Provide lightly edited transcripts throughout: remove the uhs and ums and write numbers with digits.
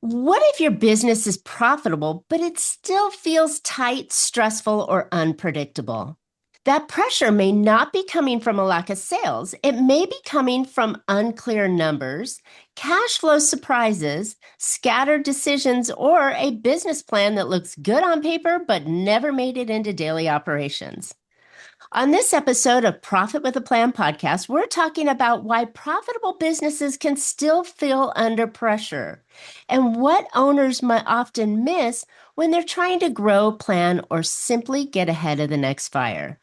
What if your business is profitable, but it still feels tight, stressful, or unpredictable? That pressure may not be coming from a lack of sales. It may be coming from unclear numbers, cash flow surprises, scattered decisions, or a business plan that looks good on paper but never made it into daily operations. On this episode of Profit with a Plan podcast, we're talking about why profitable businesses can still feel under pressure and what owners might often miss when they're trying to grow, plan, or simply get ahead of the next fire.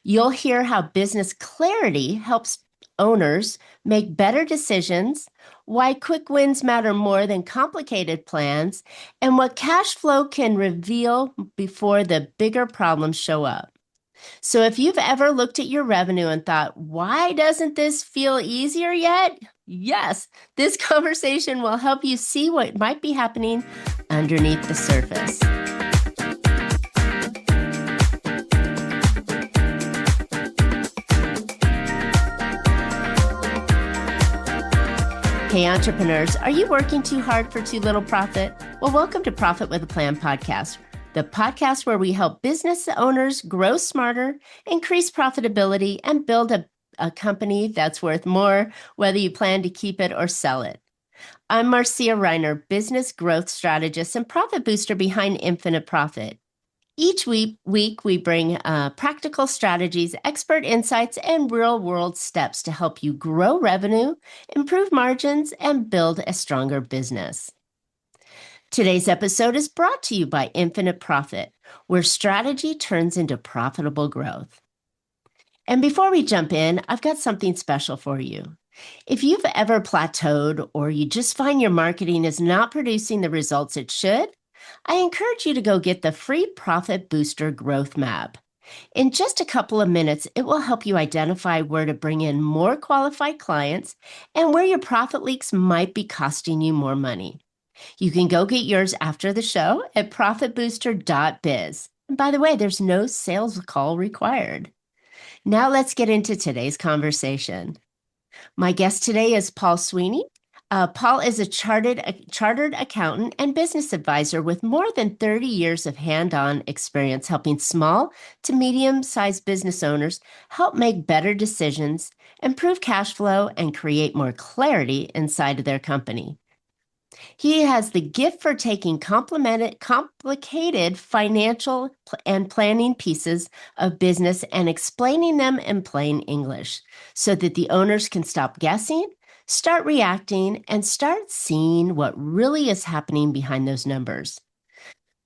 You'll hear how business clarity helps owners make better decisions, why quick wins matter more than complicated plans, and what cash flow can reveal before the bigger problems show up. So if you've ever looked at your revenue and thought, why doesn't this feel easier yet? Yes, this conversation will help you see what might be happening underneath the surface. Hey, entrepreneurs, are you working too hard for too little profit? Well, welcome to Profit with a Plan podcast, the podcast where we help business owners grow smarter, increase profitability, and build a company that's worth more, whether you plan to keep it or sell it. I'm Marcia Riner, business growth strategist and profit booster behind Infinite Profit. Each week we bring practical strategies, expert insights, and real-world steps to help you grow revenue, improve margins, and build a stronger business. Today's episode is brought to you by Infinite Profit, where strategy turns into profitable growth. And before we jump in, I've got something special for you. If you've ever plateaued or you just find your marketing is not producing the results it should, I encourage you to go get the free Profit Booster Growth Map. In just a couple of minutes, it will help you identify where to bring in more qualified clients and where your profit leaks might be costing you more money. You can go get yours after the show at profitbooster.biz. And by the way, there's no sales call required. Now let's get into today's conversation. My guest today is Paul Sweeney. Paul is a chartered accountant and business advisor with more than 30 years of hands-on experience helping small to medium-sized business owners help make better decisions, improve cash flow, and create more clarity inside of their company. He has the gift for taking complicated financial and planning pieces of business and explaining them in plain English so that the owners can stop guessing, start reacting, and start seeing what really is happening behind those numbers.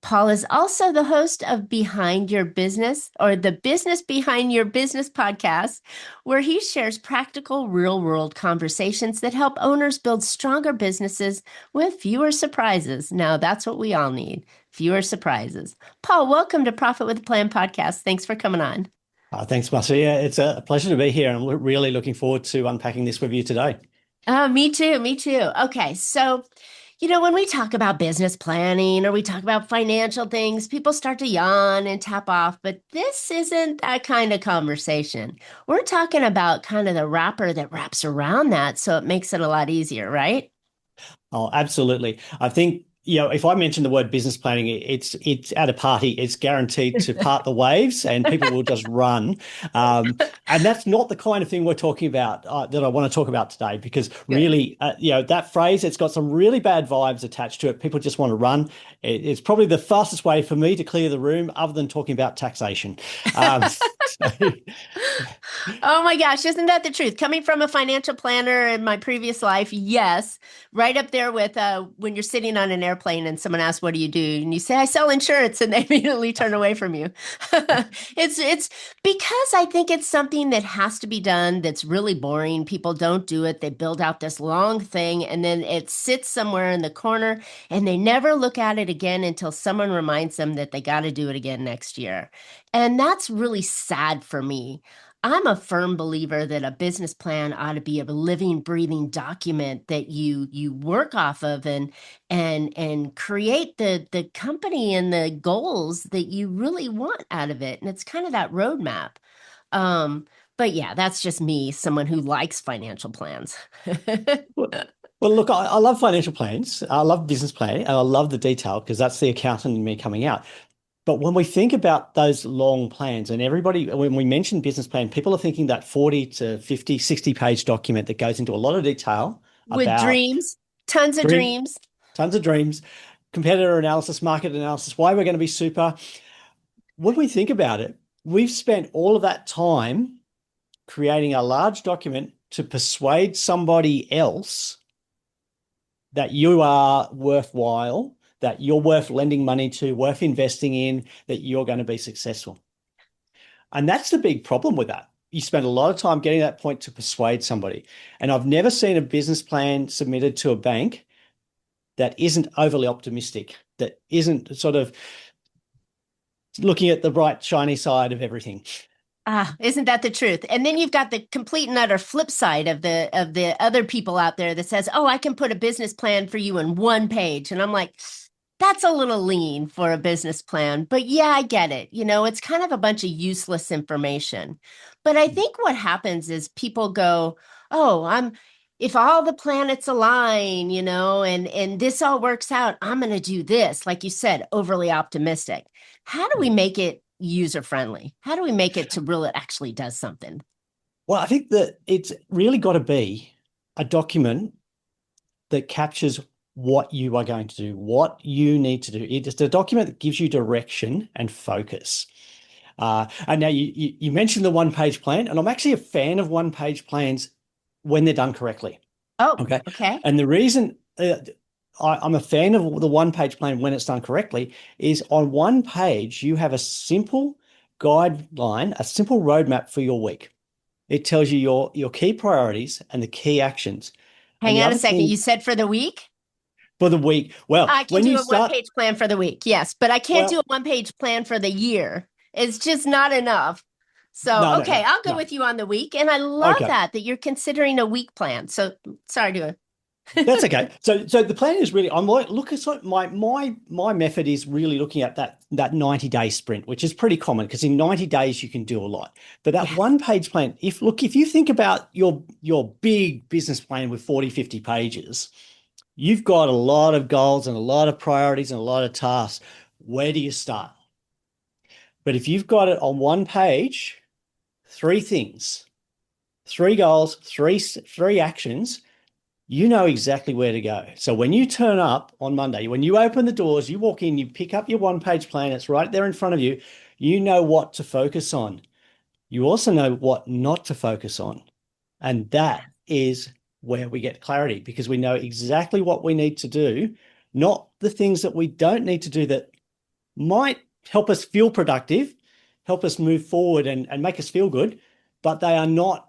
Paul is also the host of Behind Your Business, or the Business Behind Your Business podcast, where he shares practical, real-world conversations that help owners build stronger businesses with fewer surprises. Now, that's what we all need, fewer surprises. Paul, welcome to Profit with a Plan podcast. Thanks for coming on. Thanks, Marcia. Yeah, it's a pleasure to be here. I'm really looking forward to unpacking this with you today. Me too. Me too. Okay. So, when we talk about business planning or we talk about financial things, people start to yawn and tap off, but this isn't that kind of conversation. We're talking about kind of the wrapper that wraps around that, so it makes it a lot easier, right? Oh, absolutely. I think, if I mention the word business planning, it's at a party, it's guaranteed to part the waves and people will just run. And that's not the kind of thing we're talking about that I want to talk about today, because really, that phrase, it's got some really bad vibes attached to it. People just want to run. It's probably the fastest way for me to clear the room other than talking about taxation. So, Oh my gosh, isn't that the truth? Coming from a financial planner in my previous life, yes, right up there with when you're sitting on an airplane and someone asks, "What do you do?" and you say, "I sell insurance," and they immediately turn away from you. It's because I think it's something that has to be done that's really boring. People don't do it. They build out this long thing and then it sits somewhere in the corner and they never look at it again until someone reminds them that they got to do it again next year. And that's really sad for me. I'm a firm believer that a business plan ought to be a living, breathing document that you work off of and create the company and the goals that you really want out of it. And it's kind of that roadmap. But yeah, that's just me, someone who likes financial plans. Well, look, I love financial plans. I love business planning, and I love the detail because that's the accountant in me coming out. But when we think about those long plans, and everybody, when we mention business plan, people are thinking that 40 to 50, 60-page document that goes into a lot of detail With about dreams, tons of dream, dreams. tons of dreams, competitor analysis, market analysis, why we're going to be super. When we think about it, we've spent all of that time creating a large document to persuade somebody else that you are worthwhile, that you're worth lending money to, worth investing in, that you're going to be successful. And that's the big problem with that. You spend a lot of time getting that point to persuade somebody. And I've never seen a business plan submitted to a bank that isn't overly optimistic, that isn't sort of looking at the bright, shiny side of everything. Ah, isn't that the truth? And then you've got the complete and utter flip side of the other people out there that says, "Oh, I can put a business plan for you in one page." And I'm like, that's a little lean for a business plan. But yeah, I get it. It's kind of a bunch of useless information. But I think what happens is people go, "Oh, if all the planets align, and this all works out, I'm going to do this." Like you said, overly optimistic. How do we make it user friendly? How do we make it to real it actually does something? Well, I think that it's really got to be a document that captures what you are going to do, what you need to do. It's a document that gives you direction and focus. And now you mentioned the one-page plan, and I'm actually a fan of one-page plans when they're done correctly. Oh, Okay. okay. And the reason I'm a fan of the one-page plan when it's done correctly is on one page, you have a simple guideline, a simple roadmap for your week. It tells you your key priorities and the key actions. And Hang the on a other second. thing You said for the week? for the week, well, I can when do you a one start, page plan for the week. Yes, but I can't do well, a one page plan for the year. It's just not enough. So, no, no, okay, no, I'll go no. with you on the week. And I love Okay. that you're considering a week plan. So, sorry to. That's okay. So the plan is really I'm like look at sort of my method is really looking at that 90-day sprint, which is pretty common because in 90 days you can do a lot. But that Yes. one page plan, if you think about your big business plan with 40, 50 pages, you've got a lot of goals and a lot of priorities and a lot of tasks. Where do you start? But if you've got it on one page, three things, three goals, three actions, you know exactly where to go. So when you turn up on Monday, when you open the doors, you walk in, you pick up your one-page plan, it's right there in front of you. You know what to focus on. You also know what not to focus on. And that is where we get clarity because we know exactly what we need to do, not the things that we don't need to do that might help us feel productive, help us move forward and make us feel good, but they are not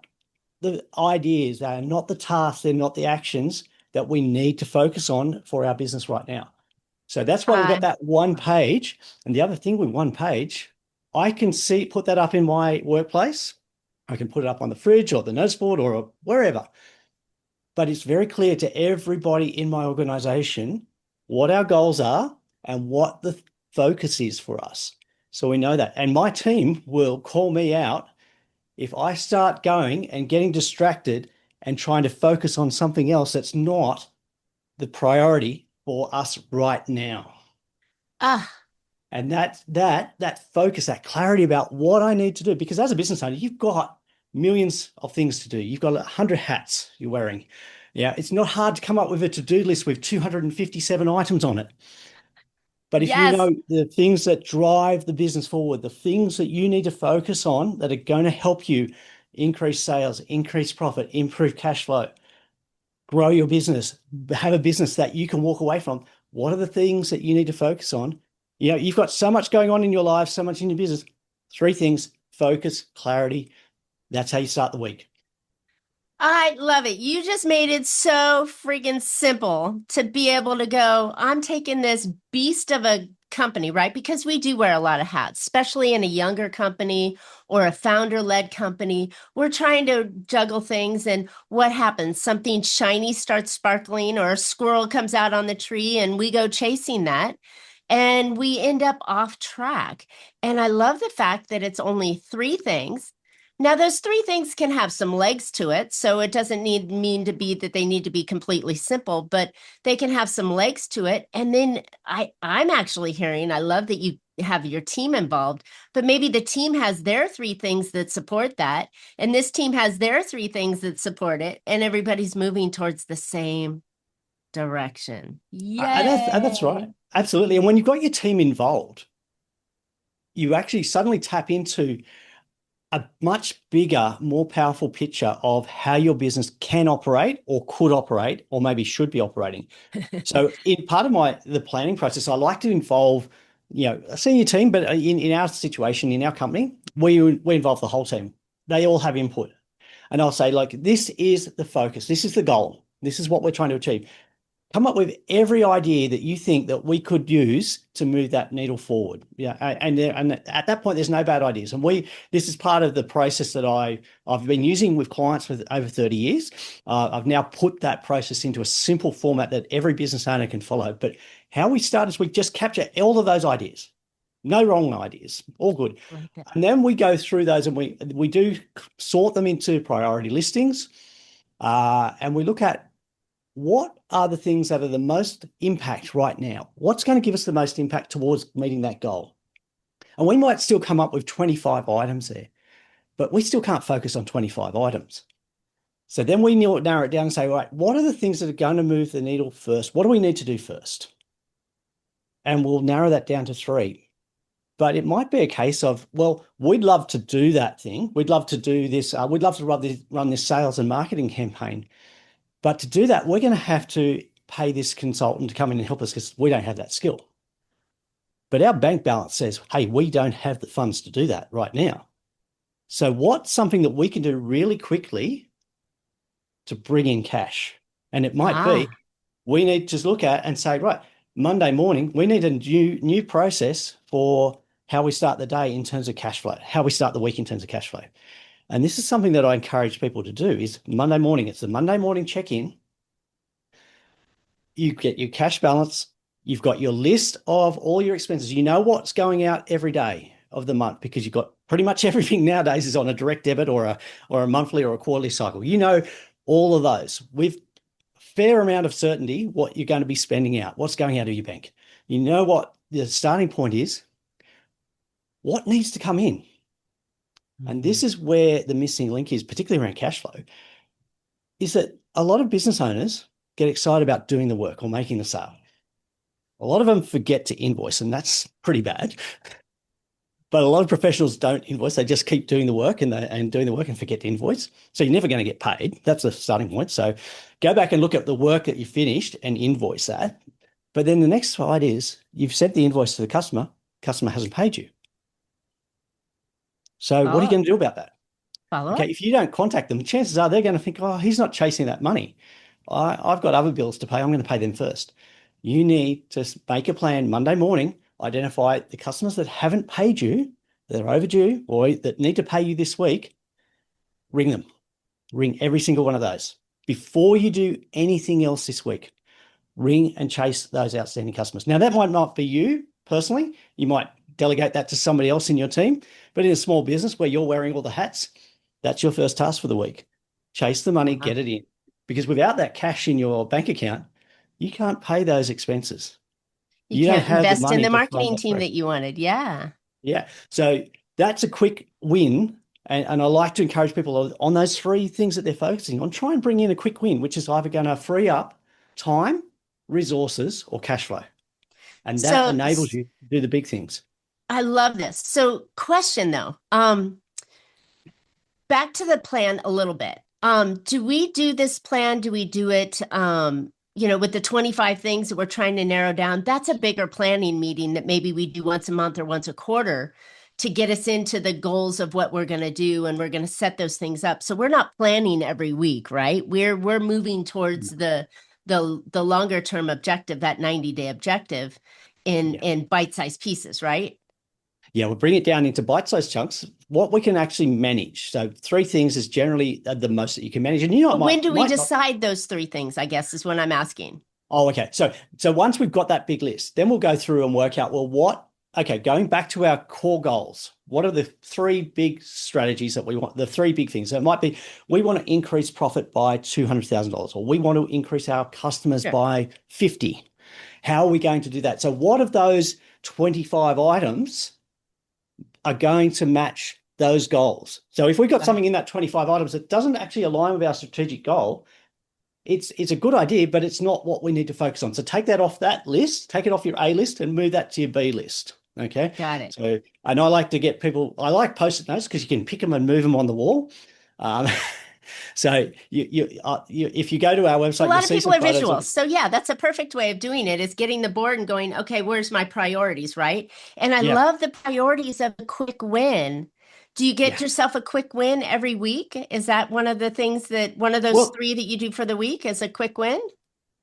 the ideas, they are not the tasks, they're not the actions that we need to focus on for our business right now. So that's why we've got I that one page. And the other thing with one page, I can put that up in my workplace. I can put it up on the fridge or the notice board or wherever. But it's very clear to everybody in my organization what our goals are and what the focus is for us. So we know that. And my team will call me out if I start going and getting distracted and trying to focus on something else that's not the priority for us right now. ah And that focus, that clarity about what I need to do, because as a business owner, you've got millions of things to do. You've got 100 hats you're wearing. Yeah, it's not hard to come up with a to-do list with 257 items on it. But if you yes. know the things that drive the business forward, the things that you need to focus on that are going to help you increase sales, increase profit, improve cash flow, grow your business, have a business that you can walk away from, what are the things that you need to focus on? You've got so much going on in your life, so much in your business. Three things: focus, clarity. That's how you start the week. I love it. You just made it so freaking simple to be able to go, I'm taking this beast of a company, right? Because we do wear a lot of hats, especially in a younger company or a founder-led company. We're trying to juggle things, and what happens? Something shiny starts sparkling, or a squirrel comes out on the tree, and we go chasing that. And we end up off track. And I love the fact that it's only three things Now, those three things can have some legs to it. So it doesn't mean to be that they need to be completely simple, but they can have some legs to it. And then I'm actually hearing, I love that you have your team involved, but maybe the team has their three things that support that. And this team has their three things that support it. And everybody's moving towards the same direction. And that's right. Yay. Absolutely. And when you've got your team involved, you actually suddenly tap into a much bigger, more powerful picture of how your business can operate or could operate or maybe should be operating. So in part of the planning process, I like to involve, a senior team, but in our situation, in our company, we involve the whole team. They all have input. And I'll say, like, this is the focus. This is the goal. This is what we're trying to achieve. Come up with every idea that you think that we could use to move that needle forward. Yeah, and at that point, there's no bad ideas. And this is part of the process that I've been using with clients for over 30 years. I've now put that process into a simple format that every business owner can follow. But how we start is we just capture all of those ideas. No wrong ideas, all good. Like And then we go through those and we do sort them into priority listings, and we look at what are the things that are the most impact right now? What's going to give us the most impact towards meeting that goal? And we might still come up with 25 items there, but we still can't focus on 25 items. So then we narrow it down and say, right, what are the things that are going to move the needle first? What do we need to do first? And we'll narrow that down to 3. But it might be a case of, well, we'd love to do that thing. We'd love to do this. We'd love to run this sales and marketing campaign. But to do that, we're going to have to pay this consultant to come in and help us because we don't have that skill. But our bank balance says, hey, we don't have the funds to do that right now. So what's something that we can do really quickly to bring in cash? And it might be, we need to look at and say, right, Monday morning, we need a new process for how we start the day in terms of cash flow, how we start the week in terms of cash flow. And this is something that I encourage people to do is Monday morning. It's the Monday morning check-in. You get your cash balance. You've got your list of all your expenses. You know what's going out every day of the month because you've got pretty much everything nowadays is on a direct debit or a monthly or a quarterly cycle. You know all of those with a fair amount of certainty what you're going to be spending out, what's going out of your bank. You know what the starting point is, what needs to come in. And this is where the missing link is, particularly around cash flow, is that a lot of business owners get excited about doing the work or making the sale. A lot of them forget to invoice, and that's pretty bad. But a lot of professionals don't invoice. They just keep doing the work and doing the work and forget to invoice. So you're never going to get paid. That's the starting point. So go back and look at the work that you finished and invoice that. But then the next slide is you've sent the invoice to the customer hasn't paid you. So what are you going to do about that? Okay, if you don't contact them, chances are they're going to think, oh, he's not chasing that money. I've got other bills to pay. I'm going to pay them first. You need to make a plan Monday morning, identify the customers that haven't paid you, that are overdue, or that need to pay you this week, ring them. Ring every single one of those. Before you do anything else this week, ring and chase those outstanding customers. Now, that might not be you personally. You might delegate that to somebody else in your team. But in a small business where you're wearing all the hats, that's your first task for the week. Chase the money, get it in. Because without that cash in your bank account, you can't pay those expenses. You don't can't have invest in the to fund marketing team that you wanted. Yeah. Yeah. So that's a quick win. And I like to encourage people on those 3 things that they're focusing on, try and bring in a quick win, which is either going to free up time, resources, or cash flow. And that enables you to do the big things. I love this. So question though, back to the plan a little bit. Do we do this plan? Do we do it, with the 25 things that we're trying to narrow down? That's a bigger planning meeting that maybe we do once a month or once a quarter to get us into the goals of what we're going to do. And we're going to set those things up. So we're not planning every week, right? We're moving towards the longer term objective, that 90-day objective in bite-sized pieces, right? Yeah, we'll bring it down into bite-sized chunks, what we can actually manage. So 3 things is generally the most that you can manage. And when do we decide those 3 things, I guess, is what I'm asking. Oh, okay. So once we've got that big list, then we'll go through and work out, well, what okay, going back to our core goals, what are the three big strategies that we want? The three big things. So it might be we want to increase profit by $200,000, or we want to increase our customers Sure. by 50. How are we going to do that? So what of those 25 items are going to match those goals? So if we've got something in that 25 items that doesn't actually align with our strategic goal, it's a good idea, but it's not what we need to focus on. So take that off that list, take it off your A list and move that to your B list. Okay. Got it. So, and I like to get people, I like post-it notes because you can pick them and move them on the wall. Um, so if you go to our website, A lot you'll of see people some are photos visual. of, So yeah, that's a perfect way of doing it, is getting the board and going, okay, where's my priorities, right? And I yeah, love the priorities of a quick win. Do you get yeah. yourself a quick win every week? Is that one of the things that one of those Well, three that you do for the week is a quick win?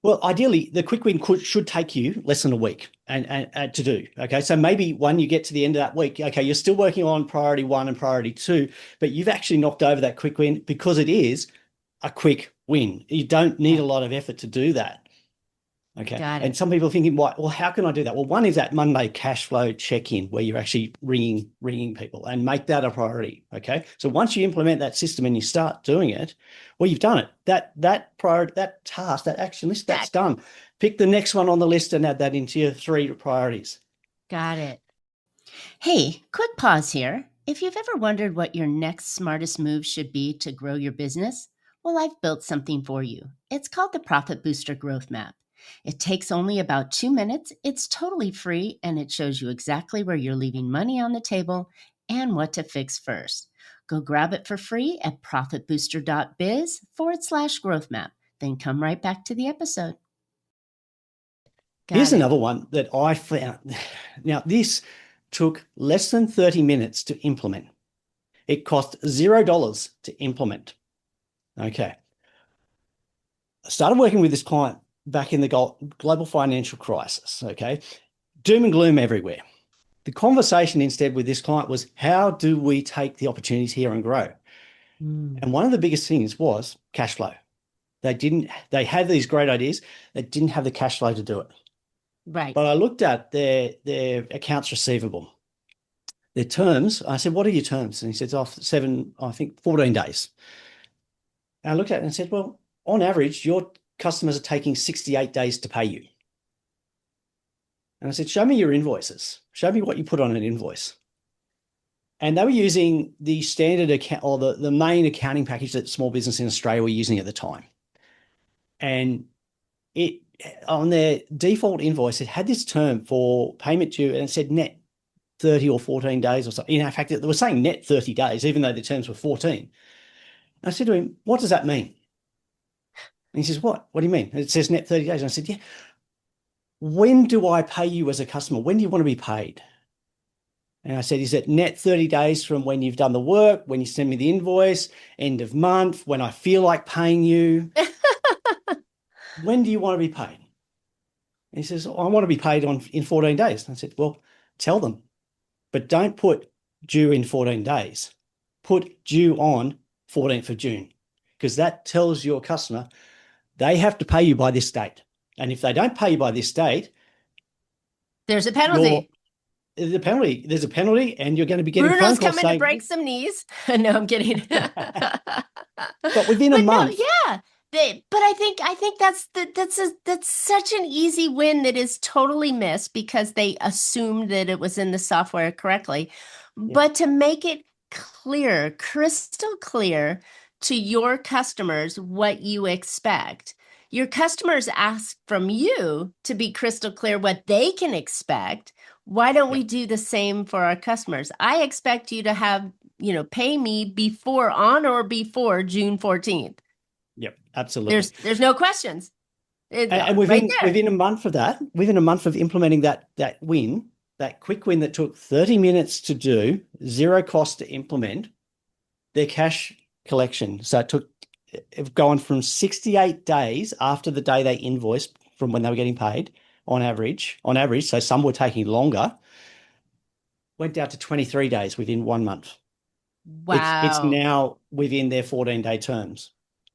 Well, ideally, the quick win should take you less than a week and to do. Okay. So maybe when you get to the end of that week, okay, you're still working on priority one and priority two, but you've actually knocked over that quick win because it is a quick win. You don't need Yeah, a lot of effort to do that. Okay. got And it. some people are thinking, well, how can I do that? Well, one is that Monday cash flow check-in where you're actually ringing people and make that a priority. Okay. So once you implement that system and you start doing it, well, you've done it. That priority, that task, that action list, that's Check. done. Pick the next one on the list and add that into your three priorities. Got it. Hey, quick pause here. If you've ever wondered what your next smartest move should be to grow your business, well, I've built something for you. It's called the Profit Booster Growth Map. It takes only about 2 minutes, it's totally free, and it shows you exactly where you're leaving money on the table and what to fix first. Go grab it for free at profitbooster.biz/growth map. Then come right back to the episode. Here's Got it. another one that I found. Now, this took less than 30 minutes to implement. It cost $0 to implement. Okay. I started working with this client back in the global financial crisis. Okay. Doom and gloom everywhere. The conversation instead with this client was, how do we take the opportunities here and grow? Mm, And one of the biggest things was cash flow. They had these great ideas. They didn't have the cash flow to do it. right. But I looked at their accounts receivable, their terms. I said, what are your terms? And he said, oh, 14 days. And I looked at it and said, well, on average, your customers are taking 68 days to pay you. And I said, show me your invoices. Show me what you put on an invoice. And they were using the standard account or the main accounting package that small business in Australia were using at the time. And it on their default invoice, it had this term for payment due, and it said net 30 or 14 days or something. In fact, they were saying net 30 days, even though the terms were 14. And I said to him, what does that mean? And he says, what? What do you mean? And it says net 30 days. And I said, yeah. When do I pay you as a customer? When do you want to be paid? And I said, is it net 30 days from when you've done the work, when you send me the invoice, end of month, when I feel like paying you? When do you want to be paid? And he says, oh, I want to be paid in 14 days. And I said, well, tell them, but don't put due in 14 days. Put due on 14th of June, because that tells your customer they have to pay you by this date. And if they don't pay you by this date, There's a penalty. there's a penalty, and you're going to be getting phone Bruno's calls coming to saying, break some knees. No, I'm kidding. but within a But no, month, yeah. But I think that's such an easy win that is totally missed because they assumed that it was in the software correctly. yeah, But to make it clear, crystal clear to your customers what you expect. Your customers ask from you to be crystal clear what they can expect. Why don't yeah, we do the same for our customers? I expect you to have, pay me on or before June 14th. yeah, absolutely. There's no questions. And Right there. within a month of that, within a month of implementing that quick win that took 30 minutes to do, zero cost to implement, their cash collection. So it's gone from 68 days after the day they invoiced from when they were getting paid on average. So some were taking longer, went down to 23 days within 1 month. It's Wow. now within their 14-day terms.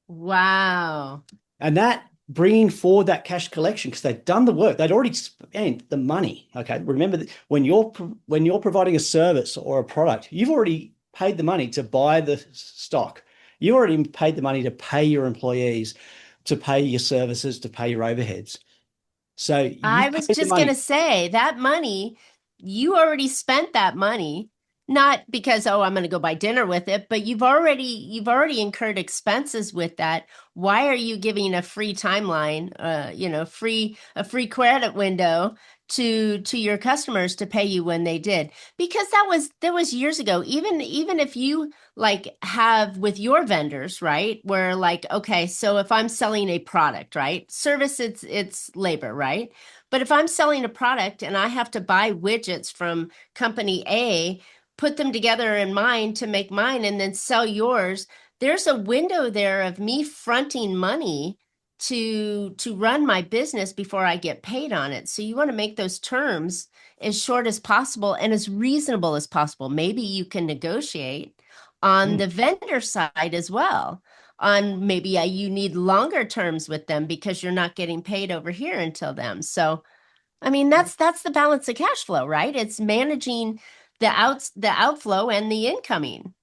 Wow. And that bringing forward that cash collection because they've done the work. They'd already spent the money. Okay. Remember that when you're providing a service or a product, you've already paid the money to buy the stock. You already paid the money to pay your employees, to pay your services, to pay your overheads. So I you've was paid the just going to money. say that money, you already spent that money, not because, oh, I'm going to go buy dinner with it, but you've already incurred expenses with that. Why are you giving a free timeline, a free credit window to your customers to pay you when they did? Because that was years ago. Even if you like have with your vendors, right? Where like, okay, so if I'm selling a product, right? Service, it's labor, right? But if I'm selling a product and I have to buy widgets from company A, put them together in mine to make mine and then sell yours, there's a window there of me fronting money to run my business before I get paid on it. So you want to make those terms as short as possible and as reasonable as possible. Maybe you can negotiate on the Mm. vendor side as well. On maybe you need longer terms with them because you're not getting paid over here until them. So I mean, that's the balance of cash flow, right? It's managing the outflow and the incoming.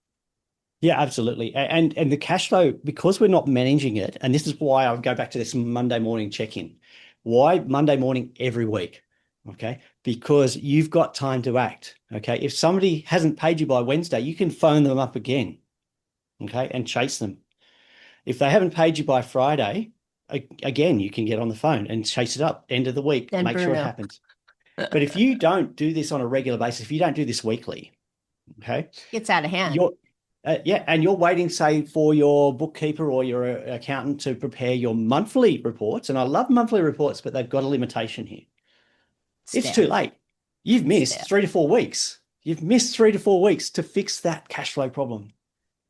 Yeah, absolutely. And the cash flow, because we're not managing it, and this is why I go back to this Monday morning check-in. Why Monday morning every week? Okay. Because you've got time to act. Okay. If somebody hasn't paid you by Wednesday, you can phone them up again. Okay. And chase them. If they haven't paid you by Friday, again, you can get on the phone and chase it up. End of the week, Then make sure it Bruno happens. But if you don't do this on a regular basis, if you don't do this weekly, okay, gets out of hand. you're yeah, and you're waiting, say, for your bookkeeper or your accountant to prepare your monthly reports. And I love monthly reports, but they've got a limitation here. It's too Stale, late. You've missed stale. 3 to 4 weeks. You've missed 3 to 4 weeks to fix that cash flow problem.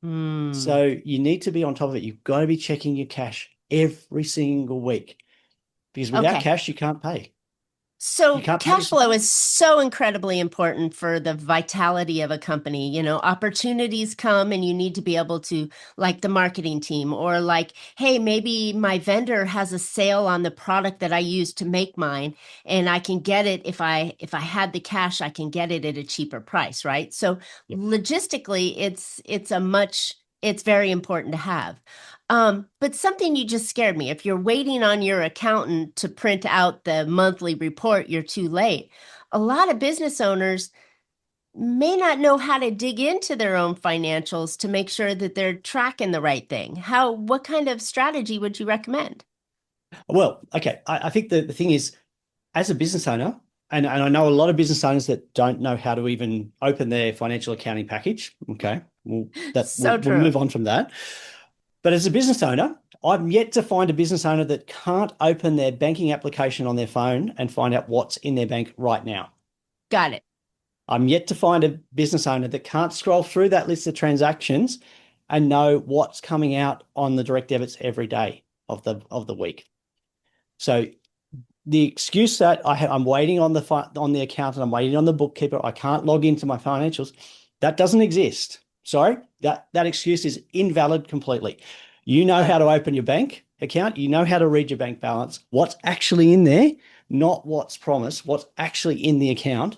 Hmm. So you need to be on top of it. You've got to be checking your cash every single week because without Okay. cash, you can't pay. You So can't pay your cash flow suppliers. is so incredibly important for the vitality of a company. Opportunities come and you need to be able to, like the marketing team, or like, hey, maybe my vendor has a sale on the product that I use to make mine, and I can get it if I had the cash, I can get it at a cheaper price, right? So Yep. logistically, it's very important to have. But something you just scared me. If you're waiting on your accountant to print out the monthly report, you're too late. A lot of business owners may not know how to dig into their own financials to make sure that they're tracking the right thing. What kind of strategy would you recommend? Well, okay. I think the thing is, as a business owner, and I know a lot of business owners that don't know how to even open their financial accounting package. Okay. Well, So we'll true. move on from that. But as a business owner, I'm yet to find a business owner that can't open their banking application on their phone and find out what's in their bank right now. Got it. I'm yet to find a business owner that can't scroll through that list of transactions and know what's coming out on the direct debits every day of the week. So the excuse that I'm waiting on the accountant, I'm waiting on the bookkeeper, I can't log into my financials, that doesn't exist. Sorry, that excuse is invalid completely. You know how to open your bank account, you know how to read your bank balance, what's actually in there, not what's promised, what's actually in the account,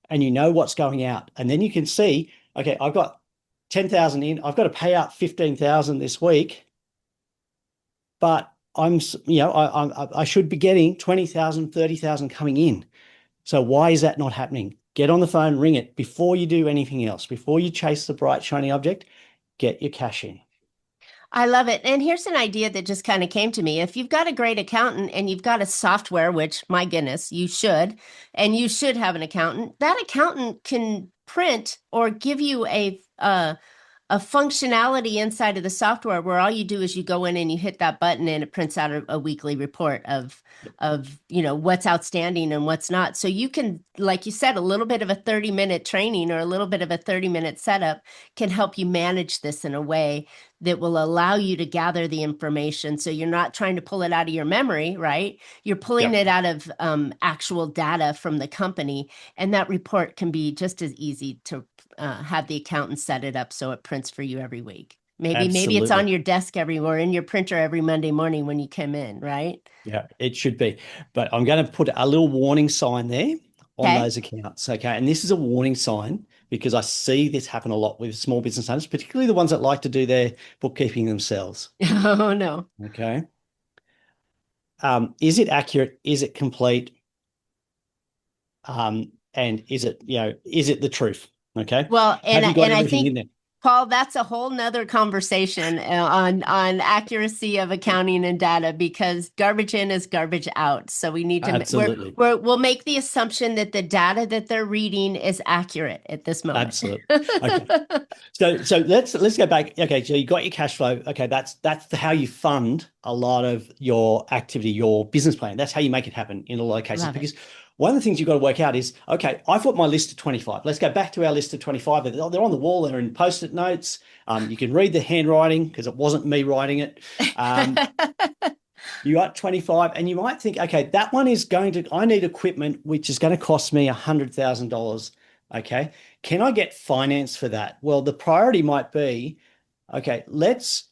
and you know what's going out. And then you can see, okay, I've got 10,000 in, I've got to pay out 15,000 this week, but I should be getting 20,000, 30,000 coming in. So why is that not happening? Get on the phone, ring it before you do anything else. Before you chase the bright, shiny object, get your cash in. I love it. And here's an idea that just kind of came to me. If you've got a great accountant and you've got a software, which my goodness, you should, and you should have an accountant, that accountant can print or give you a functionality inside of the software where all you do is you go in and you hit that button and it prints out a weekly report of what's outstanding and what's not. So you can, like you said, a little bit of a 30-minute training or a little bit of a 30-minute setup can help you manage this in a way that will allow you to gather the information. So you're not trying to pull it out of your memory, right? You're pulling Yep. it out of actual data from the company, and that report can be just as easy to have the accountant set it up so it prints for you every week. Maybe it's on Absolutely. your desk or in your printer every Monday morning when you come in, right? Yeah, it should be. But I'm going to put a little warning sign there on Okay. those accounts. Okay. And this is a warning sign because I see this happen a lot with small business owners, particularly the ones that like to do their bookkeeping themselves. Oh no. Okay. Is it accurate? Is it complete? And is it the truth? Okay. Well, Have you got and I everything think, in there? Paul, that's a whole nother conversation on accuracy of accounting and data, because garbage in is garbage out. So we need to Absolutely. we'll make the assumption that the data that they're reading is accurate at this moment. Absolutely. Okay. So let's go back. Okay, so you got your cash flow. Okay, that's how you fund a lot of your activity, your business plan. That's how you make it happen in a lot of cases. Love it. Because one of the things you've got to work out is, okay, I've got my list of 25. Let's go back to our list of 25. They're on the wall. They're in post-it notes. You can read the handwriting because it wasn't me writing it. You got 25, and you might think, okay, that one is I need equipment which is going to cost me $100,000. Okay. Can I get finance for that? Well, the priority might be, okay, let's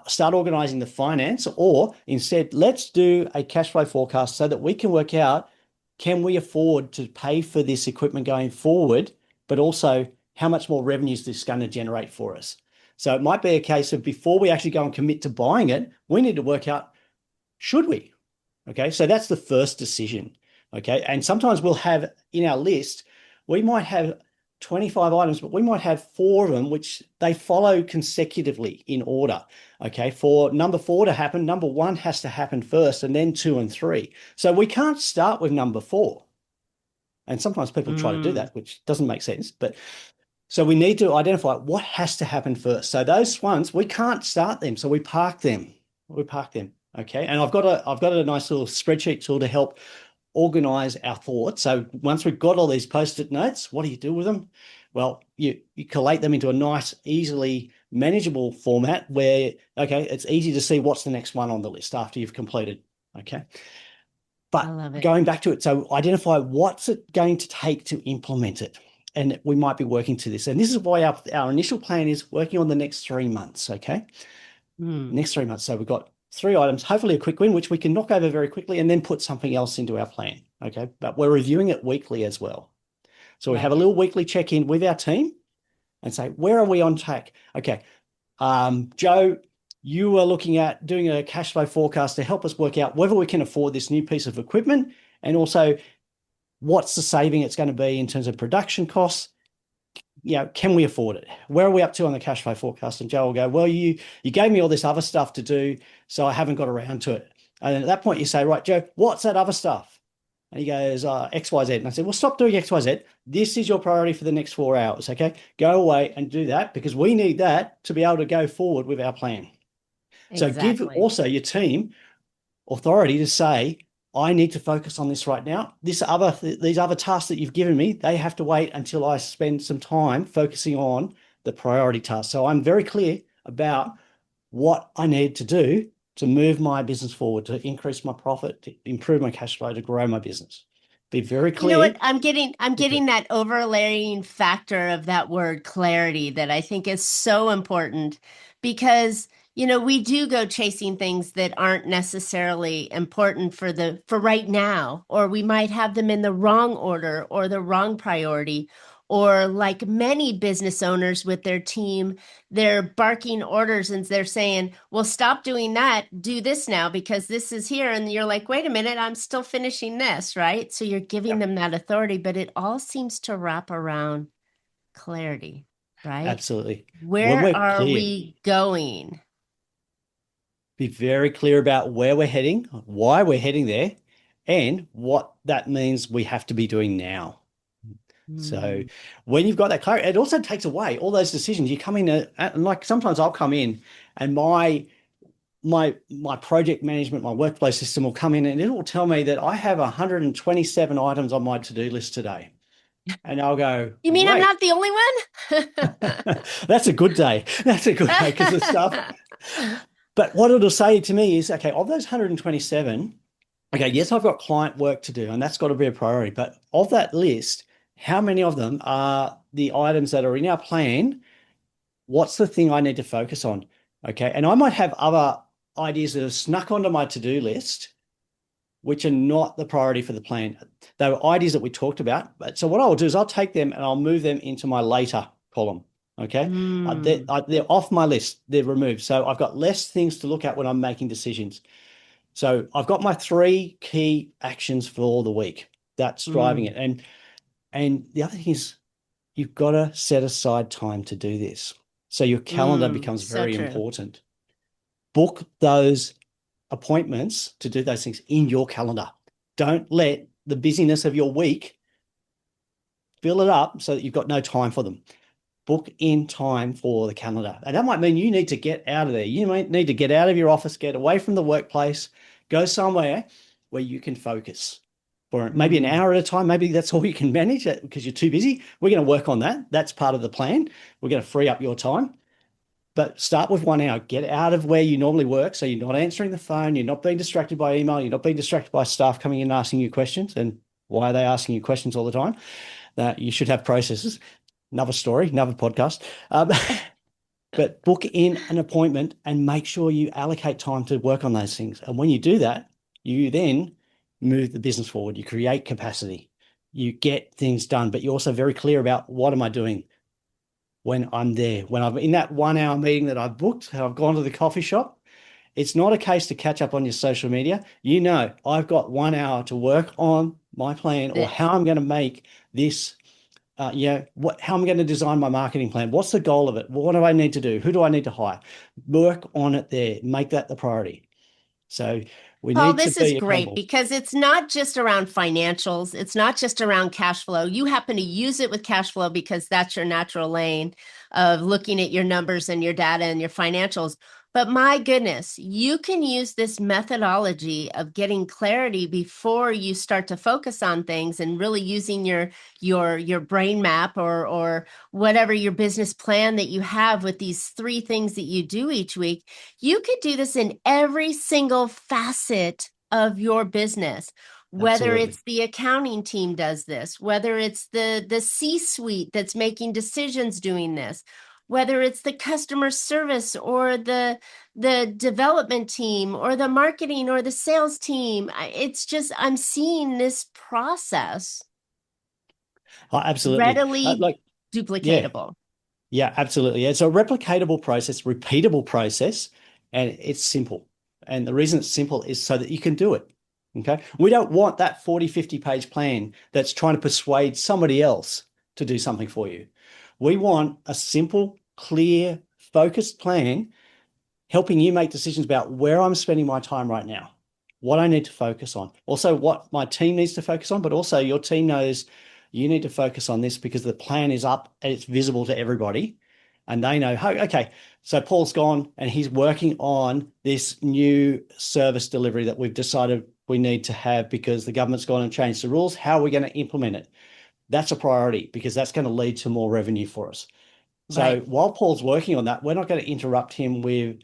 start organizing the finance, or instead, let's do a cash flow forecast so that we can work out, can we afford to pay for this equipment going forward, but also how much more revenue is this going to generate for us? So it might be a case of, before we actually go and commit to buying it, we need to work out, should we? Okay, so that's the first decision. Okay, and sometimes we'll have in our list, we might have 25 items, but we might have 4 of them which they follow consecutively in order. Okay, for number 4 to happen, number 1 has to happen first, and then 2 and 3. So we can't start with number 4. And sometimes people try to do that, which doesn't make sense. But so we need to identify what has to happen first. So those ones, we can't start them, so we park them. Okay, and I've got a nice little spreadsheet tool to help organize our thoughts. So once we've got all these post-it notes, what do you do with them? Well, you collate them into a nice, easily manageable format where, okay, it's easy to see what's the next one on the list after you've completed. Okay. I love But it. going back to it, so identify what's it going to take to implement it. And we might be working to this. And this is why our initial plan is working on the next 3 months. Okay. Next 3 months. So we've got 3 items, hopefully a quick win, which we can knock over very quickly and then put something else into our plan. Okay. But we're reviewing it weekly as well. So we have a little weekly check-in with our team and say, where are we on track? Okay. Joe, you are looking at doing a cash flow forecast to help us work out whether we can afford this new piece of equipment, and also what's the saving it's going to be in terms of production costs. Can we afford it? Where are we up to on the cash flow forecast? And Joe will go, well, you gave me all this other stuff to do, so I haven't got around to it. And at that point you say, right, Joe, what's that other stuff? And he goes, X, Y, Z. And I said, well, stop doing X, Y, Z. This is your priority for the next 4 hours. Okay. Go away and do that, because we need that to be able to go forward with our plan. So give also your team authority to say, I need to focus on this right now. These other tasks that you've given me, they have to wait until I spend some time focusing on the priority task. So I'm very clear about what I need to do to move my business forward, to increase my profit, to improve my cash flow, to grow my business. Be very clear. You know what? I'm getting that overlaying factor of that word clarity that I think is so important, because we do go chasing things that aren't necessarily important for right now, or we might have them in the wrong order or the wrong priority. Or like many business owners with their team, they're barking orders and they're saying, well, stop doing that, do this now because this is here. And you're like, wait a minute, I'm still finishing this, right? So you're giving them that authority, but it all seems to wrap around clarity, right? Absolutely. When Where we're are clear, we going? be very clear about where we're heading, why we're heading there, and what that means we have to be doing now. So when you've got that clarity, it also takes away all those decisions. You come in and like sometimes I'll come in and my project management, my workflow system will come in and it will tell me that I have 127 items on my to-do list today. And I'll go, You mean I'm great. not the only one? That's a good day. That's a good day because the stuff. But what it'll say to me is, okay, of those 127, okay, yes, I've got client work to do and that's got to be a priority. But of that list, how many of them are the items that are in our plan What's the thing I need to focus on? Okay. And I might have other ideas that have snuck onto my to-do list, which are not the priority for the plan. They were ideas that we talked about. But so what I'll do is I'll take them and I'll move them into my later column. Okay. Mm, They're off my list. They're removed. So I've got less things to look at when I'm making decisions. So I've got my 3 key actions for the week. That's driving mm. it. And the other thing is you've got to set aside time to do this. So your calendar becomes So very true. important. Book those appointments to do those things in your calendar. Don't let the busyness of your week fill it up so that you've got no time for them. Book in time for the calendar. And that might mean you need to get out of there. You might need to get out of your office, get away from the workplace, go somewhere where you can focus for maybe an Mm. hour at a time. Maybe that's all you can manage because you're too busy. We're going to work on that. That's part of the plan. We're going to free up your time. But start with 1 hour. Get out of where you normally work. So you're not answering the phone. You're not being distracted by email. You're not being distracted by staff coming in and asking you questions. And why are they asking you questions all the time? That you should have processes. Another story, another podcast. But book in an appointment and make sure you allocate time to work on those things. And when you do that, you then move the business forward. You create capacity. You get things done, but you're also very clear about what am I doing when I'm there. When I'm in that 1 hour meeting that I've booked, I've gone to the coffee shop. It's not a case to catch up on your social media. You know, I've got 1 hour to work on my plan or This. how I'm going to make this how I'm going to design my marketing plan. What's the goal of it? What do I need to do? Who do I need to hire? Work on it there. Make that the priority. So we Paul, need to this is be great accountable. because it's not just around financials. It's not just around cash flow. You happen to use it with cash flow because that's your natural lane of looking at your numbers and your data and your financials. But my goodness, you can use this methodology of getting clarity before you start to focus on things and really using your brain map or whatever your business plan that you have with these 3 things that you do each week. You could do this in every single facet of your business, whether Absolutely. it's the accounting team does this, whether it's the C-suite that's making decisions doing this, whether it's the customer service or the development team or the marketing or the sales team. It's just I'm seeing this process Oh, absolutely. readily Like, yeah, duplicatable. yeah, absolutely. It's a replicatable process, repeatable process, and it's simple. And the reason it's simple is so that you can do it. Okay. We don't want that 40, 50-page plan that's trying to persuade somebody else to do something for you. We want a simple, clear, focused plan helping you make decisions about where I'm spending my time right now, what I need to focus on, also what my team needs to focus on, but also your team knows you need to focus on this because the plan is up and it's visible to everybody. And they know, hey, okay, so Paul's gone and he's working on this new service delivery that we've decided we need to have because the government's gone and changed the rules. How are we going to implement it? That's a priority because that's going to lead to more revenue for us. So Right. while Paul's working on that, we're not going to interrupt him with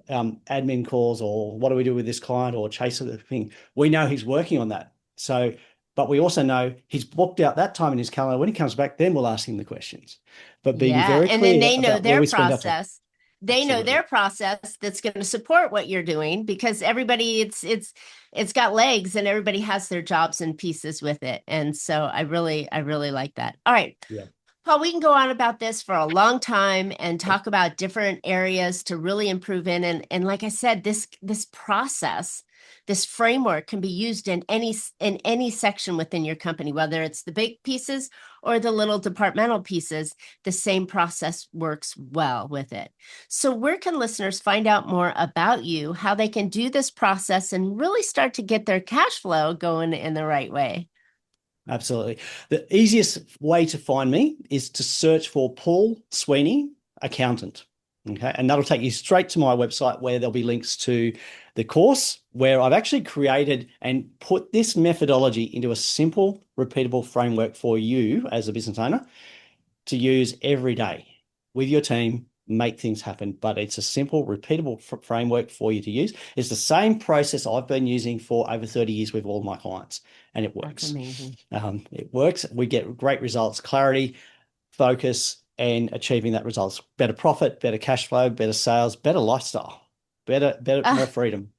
admin calls or what do we do with this client or chase the thing. We know he's working on that. So, but we also know he's booked out that time in his calendar. When he comes back, then we'll ask him the questions. But being Yeah. very And then clear they know about where their we spend our time. process. They know their Absolutely. process that's going to support what you're doing because everybody it's got legs and everybody has their jobs and pieces with it. And so I really like that. All right. Yeah, Paul, we can go on about this for a long time and talk about different areas to really improve in. And like I said, this process, this framework can be used in any section within your company, whether it's the big pieces or the little departmental pieces. The same process works well with it. So where can listeners find out more about you, how they can do this process and really start to get their cash flow going in the right way? absolutely. The easiest way to find me is to search for Paul Sweeney, accountant. Okay. And that'll take you straight to my website where there'll be links to the course where I've actually created and put this methodology into a simple, repeatable framework for you as a business owner to use every day with your team, make things happen. But it's a simple, repeatable framework for you to use. It's the same process I've been using for over 30 years with all my clients, and it That's works. amazing. It works. We get great results, clarity, focus, and achieving that results. Better profit, better cash flow, better sales, better lifestyle, better, more freedom.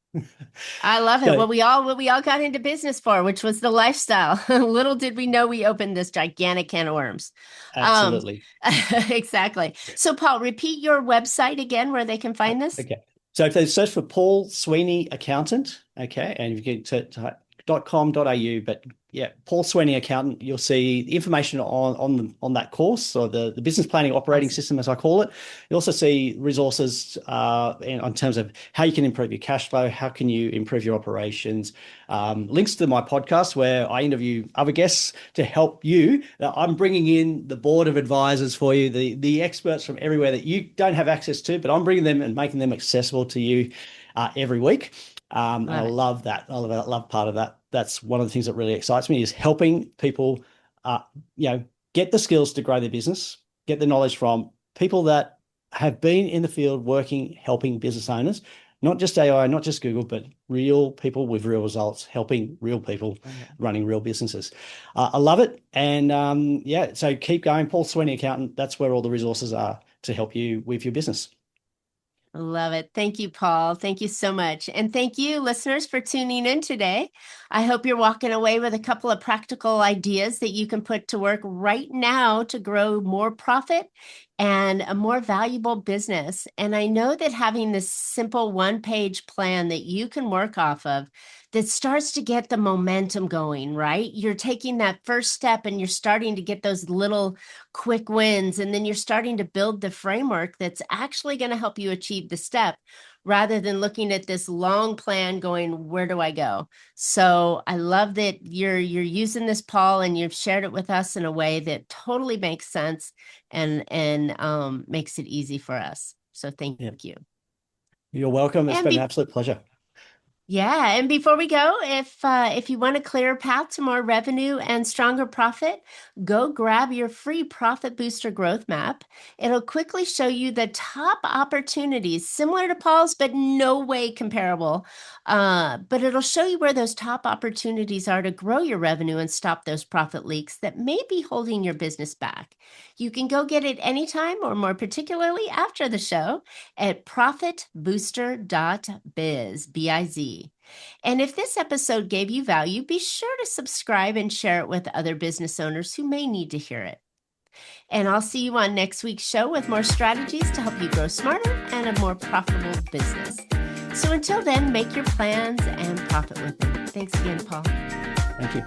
I love it. So, What we all got into business for, which was the lifestyle. Little did we know we opened this gigantic can of worms. absolutely. Exactly. So, Paul, repeat your website again where they can find this. Okay. So if they search for Paul Sweeney Accountant, okay, and if you get to .com.au, but yeah, Paul Sweeney Accountant, you'll see the information on that course, or the business planning operating system, as I call it. You also see resources in terms of how you can improve your cash flow, how can you improve your operations, links to my podcast where I interview other guests to help you. I'm bringing in the board of advisors for you, the experts from everywhere that you don't have access to, but I'm bringing them and making them accessible to you every week. And I love that. I love part of that. That's one of the things that really excites me, is helping people, get the skills to grow their business, get the knowledge from people that have been in the field working, helping business owners, not just AI, not just Google, but real people with real results, helping real people running real businesses. I love it. And so keep going. Paul Sweeney Accountant, that's where all the resources are to help you with your business. Love it. Thank you, Paul. Thank you so much. And thank you, listeners, for tuning in today. I hope you're walking away with a couple of practical ideas that you can put to work right now to grow more profit and a more valuable business. And I know that having this simple one-page plan that you can work off of that starts to get the momentum going, right? You're taking that first step and you're starting to get those little quick wins, and then you're starting to build the framework that's actually going to help you achieve the step, rather than looking at this long plan going, where do I go? So I love that you're using this, Paul, and you've shared it with us in a way that totally makes sense and makes it easy for us. So thank you. You're welcome. It's been an absolute pleasure. Yeah. And before we go, if you want a clearer path to more revenue and stronger profit, go grab your free Profit Booster Growth Map. It'll quickly show you the top opportunities, similar to Paul's, but no way comparable. But it'll show you where those top opportunities are to grow your revenue and stop those profit leaks that may be holding your business back. You can go get it anytime, or more particularly after the show, at profitbooster.biz, B-I-Z. And if this episode gave you value, be sure to subscribe and share it with other business owners who may need to hear it. And I'll see you on next week's show with more strategies to help you grow smarter and a more profitable business. So until then, make your plans and profit with them. Thanks again, Paul. Thank you.